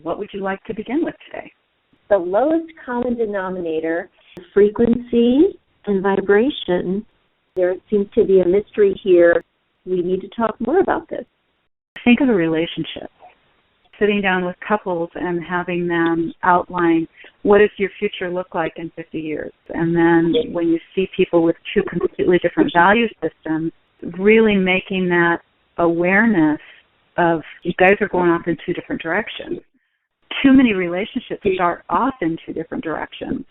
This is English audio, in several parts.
What would you like to begin with today? The lowest common denominator, frequency and vibration. There seems to be a mystery here. We need to talk more about this. Think of a relationship. Sitting down with couples and having them outline what does your future look like in 50 years. And then when you see people with two completely different value systems, really making that awareness of you guys are going off in two different directions. Too many relationships start off in two different directions.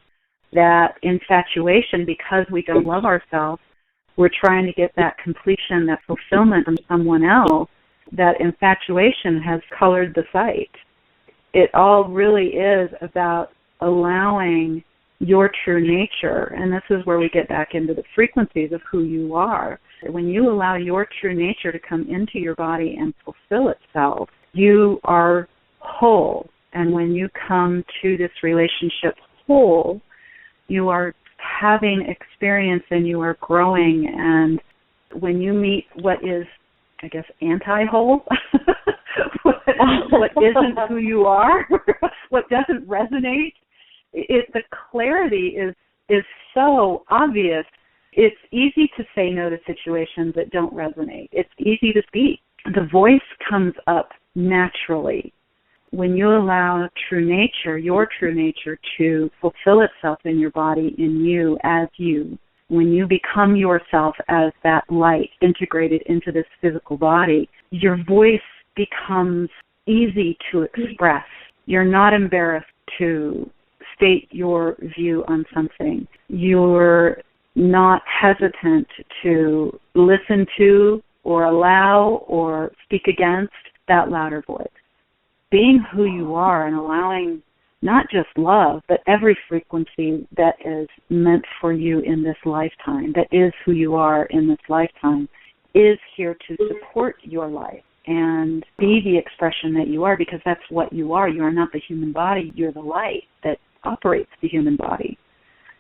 That infatuation, because we don't love ourselves, we're trying to get that completion, that fulfillment from someone else. That infatuation has colored the sight. It all really is about allowing your true nature, and this is where we get back into the frequencies of who you are. When you allow your true nature to come into your body and fulfill itself, you are whole. And when you come to this relationship whole, you are having experience and you are growing. And when you meet what is, I guess, anti-whole, what isn't who you are, what doesn't resonate, the clarity is so obvious. It's easy to say no to situations that don't resonate. It's easy to speak. The voice comes up naturally. When you allow true nature, your true nature, to fulfill itself in your body, in you, as you, when you become yourself as that light integrated into this physical body, your voice becomes easy to express. You're not embarrassed to state your view on something. You're not hesitant to listen to or allow or speak against that louder voice. Being who you are and allowing not just love, but every frequency that is meant for you in this lifetime, that is who you are in this lifetime, is here to support your life and be the expression that you are, because that's what you are. You are not the human body. You're the light that operates the human body.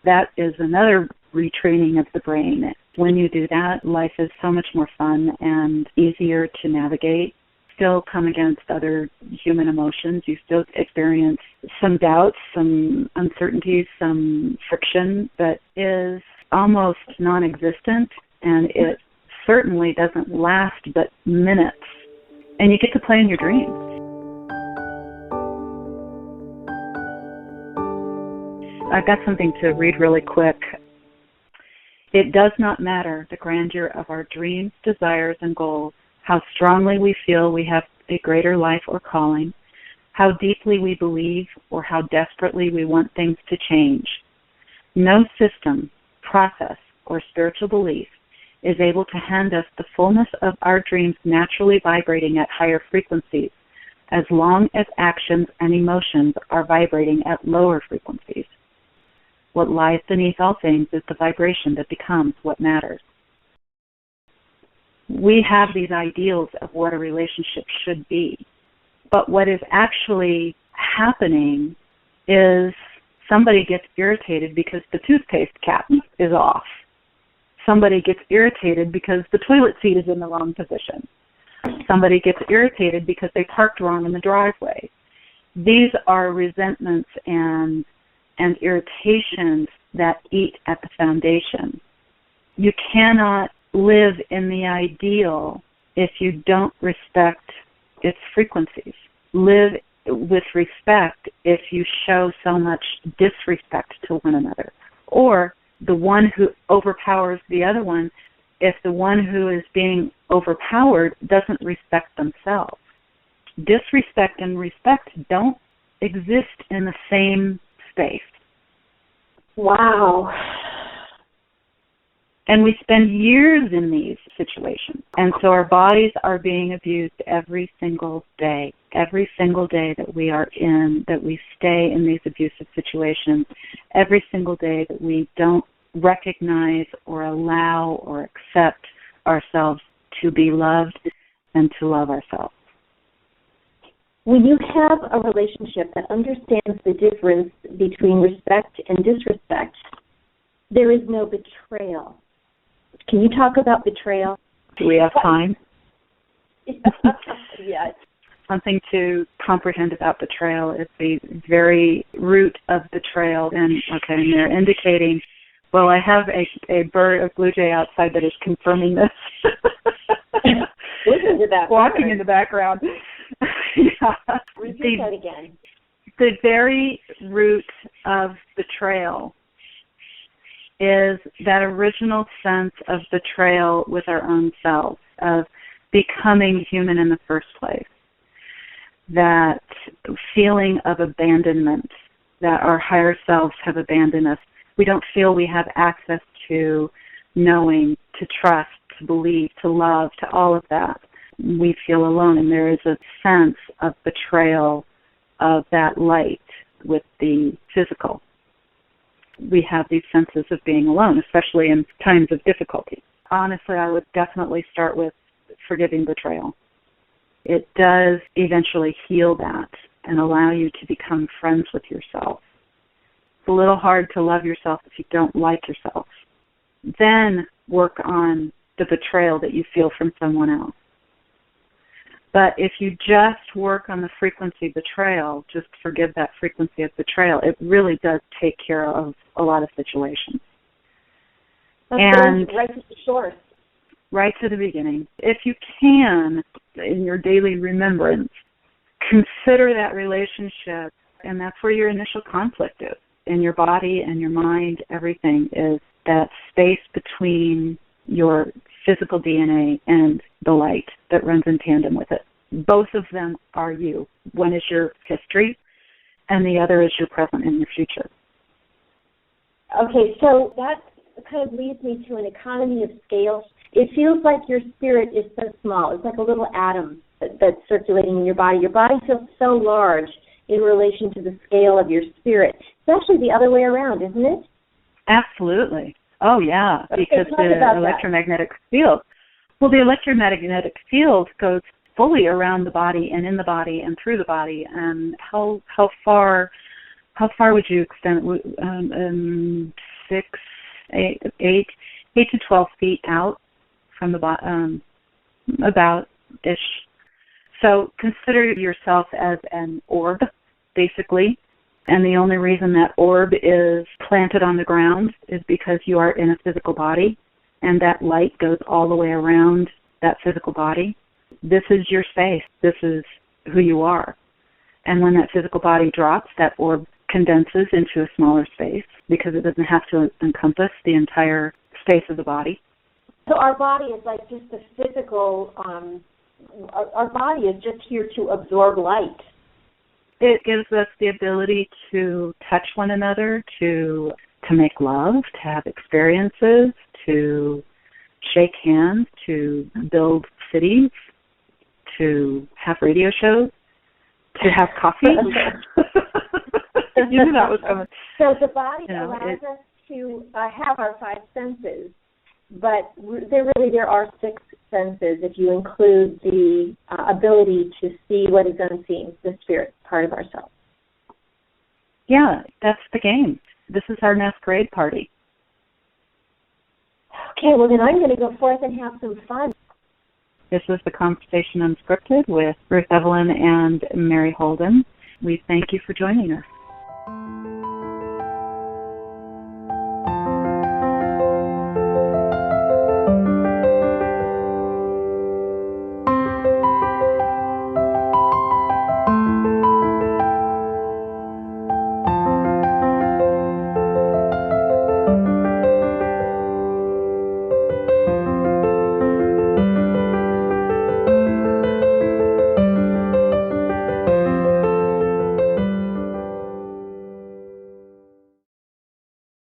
That is another retraining of the brain. When you do that, life is so much more fun and easier to navigate. Still come against other human emotions. You still experience some doubts, some uncertainties, some friction that is almost non-existent, and it certainly doesn't last but minutes. And you get to play in your dreams. I've got something to read really quick. It does not matter the grandeur of our dreams, desires, and goals, how strongly we feel we have a greater life or calling, how deeply we believe or how desperately we want things to change. No system, process, or spiritual belief is able to hand us the fullness of our dreams naturally vibrating at higher frequencies, as long as actions and emotions are vibrating at lower frequencies. What lies beneath all things is the vibration that becomes what matters. We have these ideals of what a relationship should be, but what is actually happening is somebody gets irritated because the toothpaste cap is off. Somebody gets irritated because the toilet seat is in the wrong position. Somebody gets irritated because they parked wrong in the driveway. These are resentments and irritations that eat at the foundation. You cannot live in the ideal if you don't respect its frequencies. Live with respect if you show so much disrespect to one another. Or the one who overpowers the other one, if the one who is being overpowered doesn't respect themselves. Disrespect and respect don't exist in the same space. Wow. And we spend years in these situations. And so our bodies are being abused every single day. Every single day that we are in, that we stay in these abusive situations, every single day that we don't recognize or allow or accept ourselves to be loved and to love ourselves. When you have a relationship that understands the difference between respect and disrespect, there is no betrayal. Can you talk about betrayal? Do we have time? Yes. something to comprehend about betrayal is the very root of betrayal. And they're indicating, well, I have a blue jay outside that is confirming this. Listen to that. Walking in the background. Yeah. Repeat that again. The very root of betrayal is that original sense of betrayal with our own selves, of becoming human in the first place. That feeling of abandonment, that our higher selves have abandoned us. We don't feel we have access to knowing, to trust, to believe, to love, to all of that. We feel alone, and there is a sense of betrayal of that light with the physical. We have these senses of being alone, especially in times of difficulty. Honestly, I would definitely start with forgiving betrayal. It does eventually heal that and allow you to become friends with yourself. It's a little hard to love yourself if you don't like yourself. Then work on the betrayal that you feel from someone else. But if you just work on the frequency of betrayal, just forgive that frequency of betrayal, it really does take care of a lot of situations. And right to the source. Right to the beginning. If you can, in your daily remembrance, consider that relationship, and that's where your initial conflict is. In your body and your mind, everything is that space between your physical DNA and the light that runs in tandem with it. Both of them are you. One is your history, and the other is your present and your future. Okay, so that kind of leads me to an economy of scale. It feels like your spirit is so small. It's like a little atom that's circulating in your body. Your body feels so large in relation to the scale of your spirit. It's actually the other way around, isn't it? Absolutely. Oh, yeah, okay, because the electromagnetic field. Well, the electromagnetic field goes fully around the body and in the body and through the body. And how far would you extend it? 8 to 12 feet out from the bottom, about-ish. So consider yourself as an orb, basically. And the only reason that orb is planted on the ground is because you are in a physical body, and that light goes all the way around that physical body. This is your space. This is who you are. And when that physical body drops, that orb condenses into a smaller space because it doesn't have to encompass the entire space of the body. So our body is like just a physical, our body is just here to absorb light. It gives us the ability to touch one another, to make love, to have experiences, to shake hands, to build cities, to have radio shows, to have coffee. You knew that was coming. So the body allows us to have our five senses, but there are six senses if you include the ability to see what is unseen, the spirit part of ourselves. Yeah, that's the game. This is our masquerade party. Okay, well then I'm going to go forth and have some fun. This was the Conversation Unscripted with Ruth, Evelyn, and Mary Holden. We thank you for joining us.